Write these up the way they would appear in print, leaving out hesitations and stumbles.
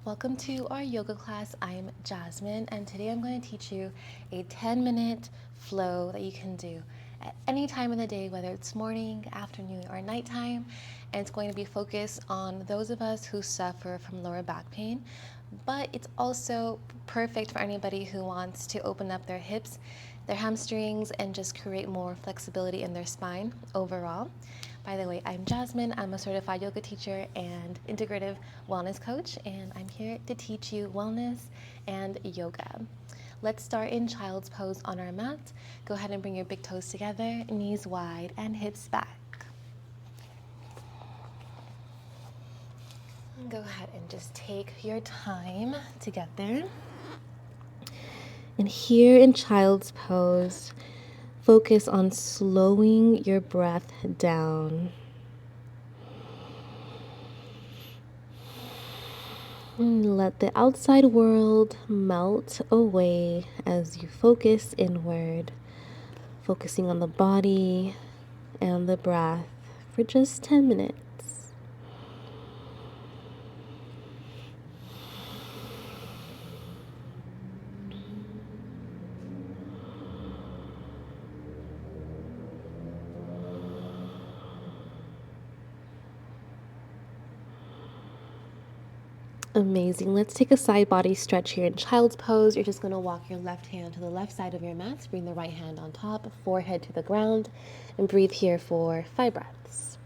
Welcome to our yoga class. I'm Jasmine, and today I'm going to teach you a 10-minute flow that you can do at any time of the day, whether it's morning, afternoon, or nighttime. And it's going to be focused on those of us who suffer from lower back pain, but it's also perfect for anybody who wants to open up their hips, their hamstrings, and just create more flexibility in their spine overall. By the way, I'm Jasmine. I'm a certified yoga teacher and integrative wellness coach, and I'm here to teach you wellness and yoga. Let's start in child's pose on our mat. Go ahead and bring your big toes together, knees wide, and hips back. Go ahead and just take your time to get there. And here in child's pose, focus on slowing your breath down. And let the outside world melt away as you focus inward, focusing on the body and the breath for just 10 minutes. Amazing. Let's take a side body stretch here in child's pose. You're just going to walk your left hand to the left side of your mat. Bring the right hand on top, forehead to the ground, and breathe here for 5 breaths.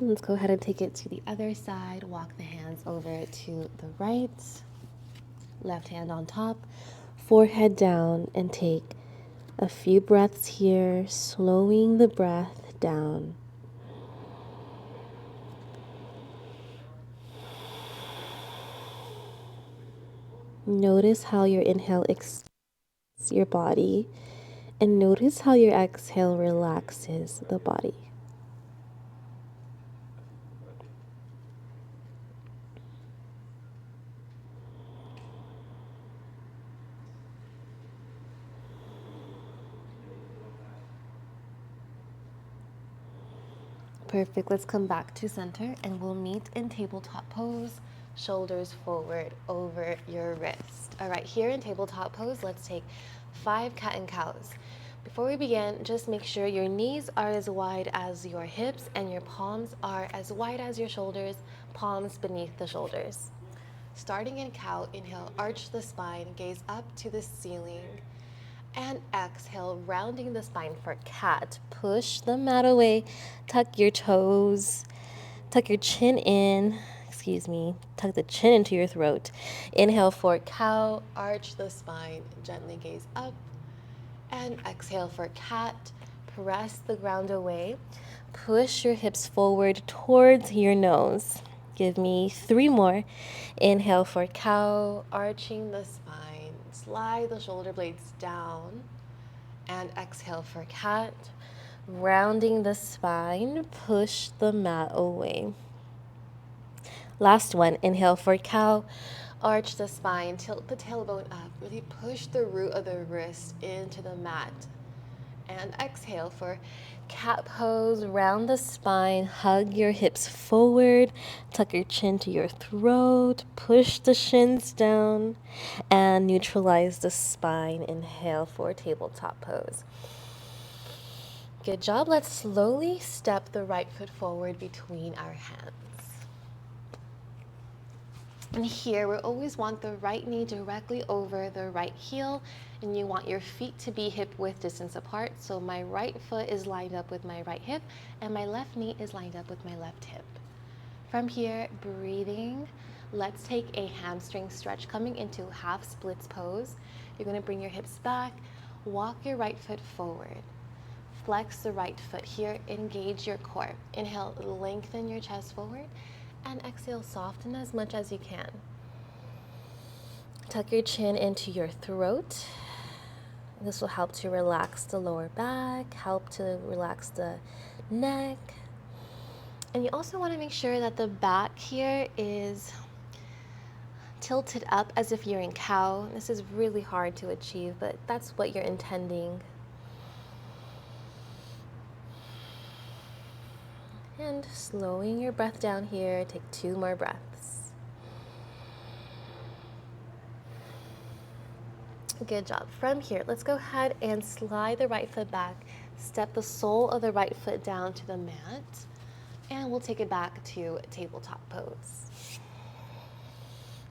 Let's go ahead and take it to the other side. Walk the hands over to the right, left hand on top, forehead down, and take a few breaths here, slowing the breath down. Notice how your inhale expands your body, and notice how your exhale relaxes the body. Perfect. Let's come back to center and we'll meet in tabletop pose, shoulders forward over your wrist. All right, here in tabletop pose, let's take 5 cat and cows. Before we begin, just make sure your knees are as wide as your hips and your palms are as wide as your shoulders, palms beneath the shoulders. Starting in cow, inhale, arch the spine, gaze up to the ceiling. And exhale, rounding the spine for cat. Push the mat away, tuck your toes, tuck your chin in, tuck the chin into your throat. Inhale for cow, arch the spine, gently gaze up. And exhale for cat, press the ground away. Push your hips forward towards your nose. Give me 3 more. Inhale for cow, arching the spine. Slide the shoulder blades down. And exhale for cat, rounding the spine. Push the mat away. Last one. Inhale for cow, arch the spine, tilt the tailbone up. Really push the root of the wrist into the mat. And exhale for cat pose, round the spine, hug your hips forward, tuck your chin to your throat, push the shins down, and neutralize the spine. Inhale for tabletop pose. Good job. Let's slowly step the right foot forward between our hands. And here, we always want the right knee directly over the right heel, and you want your feet to be hip-width distance apart. So my right foot is lined up with my right hip, and my left knee is lined up with my left hip. From here, breathing, let's take a hamstring stretch coming into half splits pose. You're going to bring your hips back, walk your right foot forward. Flex the right foot here, engage your core. Inhale, lengthen your chest forward. And exhale, soften as much as you can. Tuck your chin into your throat. This will help to relax the lower back, help to relax the neck. And you also want to make sure that the back here is tilted up as if you're in cow. This is really hard to achieve, but that's what you're intending. And slowing your breath down here, take 2 more breaths. Good job. From here, let's go ahead and slide the right foot back, step the sole of the right foot down to the mat, and we'll take it back to tabletop pose.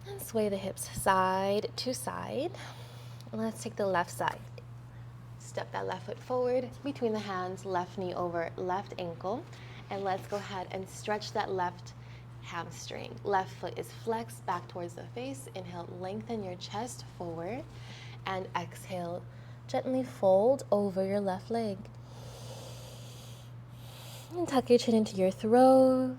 And sway the hips side to side. And let's take the left side. Step that left foot forward between the hands, left knee over left ankle. And let's go ahead and stretch that left hamstring. Left foot is flexed back towards the face. Inhale, lengthen your chest forward. And exhale, gently fold over your left leg. And tuck your chin into your throat.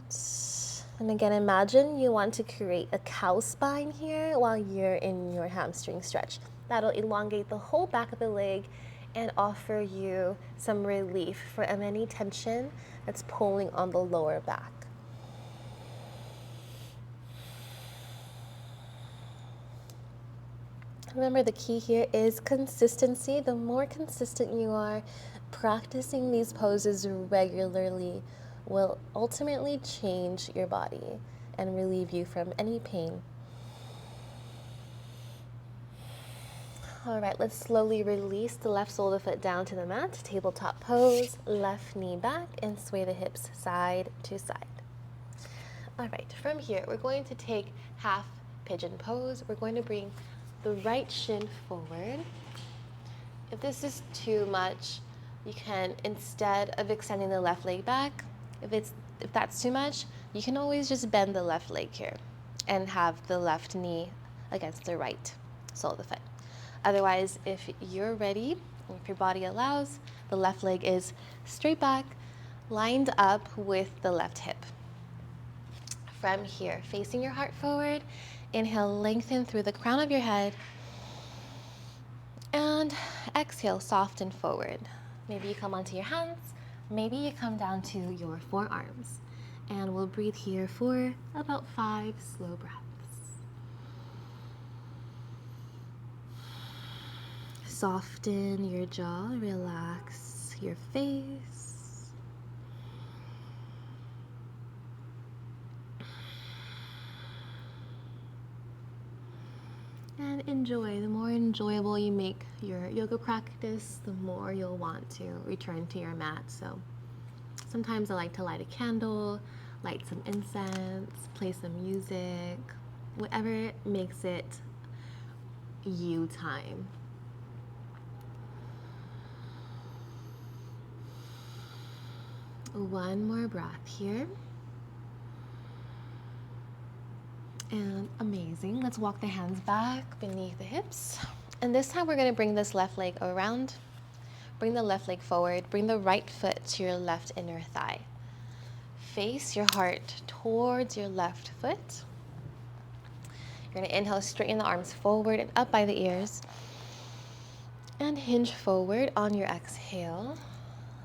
And again, imagine you want to create a cow spine here while you're in your hamstring stretch. That'll elongate the whole back of the leg and offer you some relief for any tension that's pulling on the lower back. Remember, the key here is consistency. The more consistent you are, practicing these poses regularly will ultimately change your body and relieve you from any pain. All right, let's slowly release the left sole of the foot down to the mat, tabletop pose, left knee back, and sway the hips side to side. All right, from here, we're going to take half pigeon pose. We're going to bring the right shin forward. If this is too much, you can, instead of extending the left leg back, if that's too much, you can always just bend the left leg here and have the left knee against the right sole of the foot. Otherwise, if you're ready, if your body allows, the left leg is straight back, lined up with the left hip. From here, facing your heart forward, inhale, lengthen through the crown of your head, and exhale, soften forward. Maybe you come onto your hands, maybe you come down to your forearms, and we'll breathe here for about 5 slow breaths. Soften your jaw, relax your face. And enjoy. The more enjoyable you make your yoga practice, the more you'll want to return to your mat. So sometimes I like to light a candle, light some incense, play some music, whatever makes it you time. One more breath here. And amazing. Let's walk the hands back beneath the hips. And this time we're going to bring this left leg around. Bring the left leg forward. Bring the right foot to your left inner thigh. Face your heart towards your left foot. You're going to inhale, straighten the arms forward and up by the ears. And hinge forward on your exhale.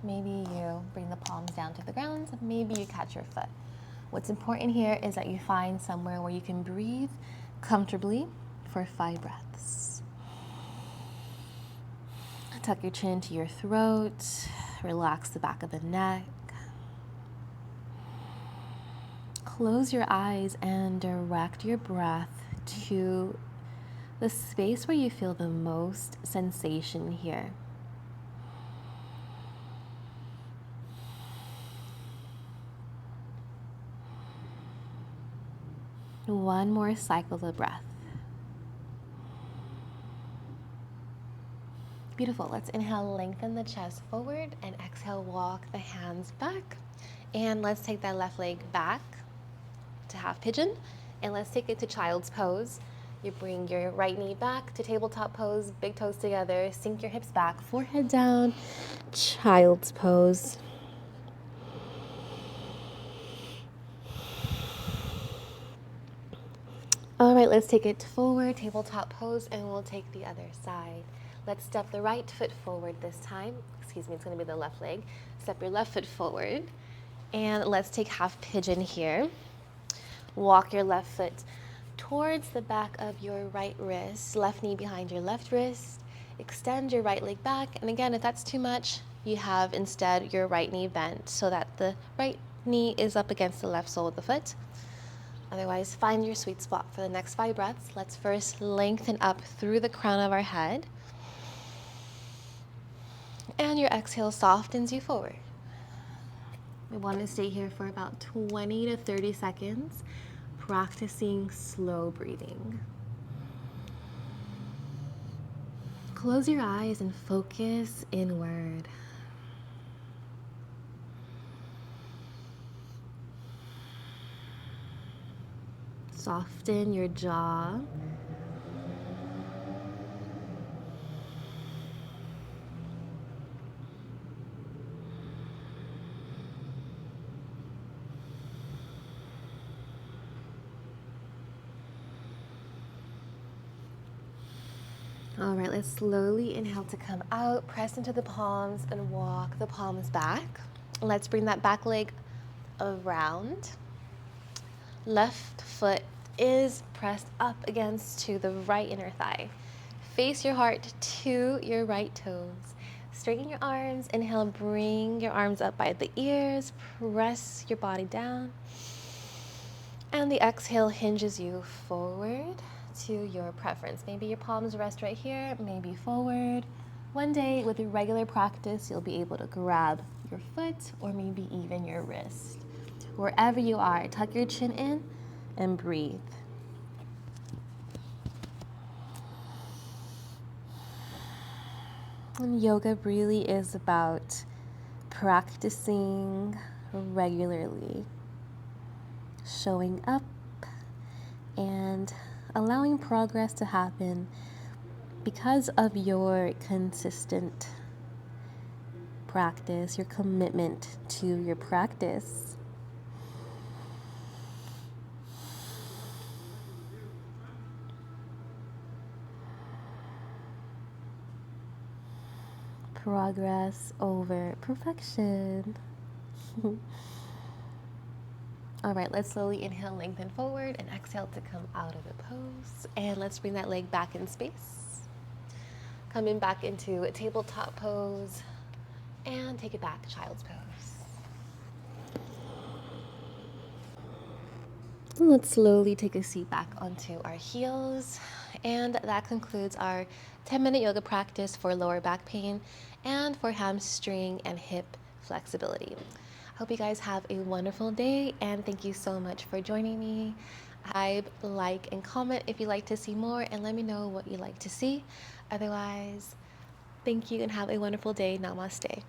Maybe you bring the palms down to the ground. Maybe you catch your foot. What's important here is that you find somewhere where you can breathe comfortably for 5 breaths. Tuck your chin to your throat. Relax the back of the neck. Close your eyes and direct your breath to the space where you feel the most sensation here. One more cycle of breath. Beautiful. Let's inhale, lengthen the chest forward, and exhale, walk the hands back. And let's take that left leg back to half pigeon, and let's take it to child's pose. You bring your right knee back to tabletop pose, big toes together, sink your hips back, forehead down, child's pose. All right, let's take it forward, tabletop pose, and we'll take the other side. Let's step the right foot forward this time. Excuse me, it's gonna be the left leg. Step your left foot forward. And let's take half pigeon here. Walk your left foot towards the back of your right wrist, left knee behind your left wrist. Extend your right leg back. And again, if that's too much, you have instead your right knee bent so that the right knee is up against the left sole of the foot. Otherwise, find your sweet spot for the next 5 breaths. Let's first lengthen up through the crown of our head. And your exhale softens you forward. We want to stay here for about 20 to 30 seconds, practicing slow breathing. Close your eyes and focus inward. Soften your jaw. All right, let's slowly inhale to come out, press into the palms and walk the palms back. Let's bring that back leg around. Left foot is pressed up against to the right inner thigh. Face your heart to your right toes. Straighten your arms. Inhale, bring your arms up by the ears. Press your body down. And the exhale hinges you forward to your preference. Maybe your palms rest right here, maybe forward. One day with your regular practice, you'll be able to grab your foot or maybe even your wrist. Wherever you are, tuck your chin in and breathe. And yoga really is about practicing regularly, showing up, and allowing progress to happen because of your consistent practice, your commitment to your practice. Progress over perfection. All right, let's slowly inhale, lengthen forward, and exhale to come out of the pose. And let's bring that leg back in space. Coming back into a tabletop pose, and take it back, child's pose. And let's slowly take a seat back onto our heels. And that concludes our 10-minute yoga practice for lower back pain and for hamstring and hip flexibility. Hope you guys have a wonderful day, and thank you so much for joining me. Like, and comment if you'd like to see more, and let me know what you'd like to see. Otherwise, thank you and have a wonderful day. Namaste.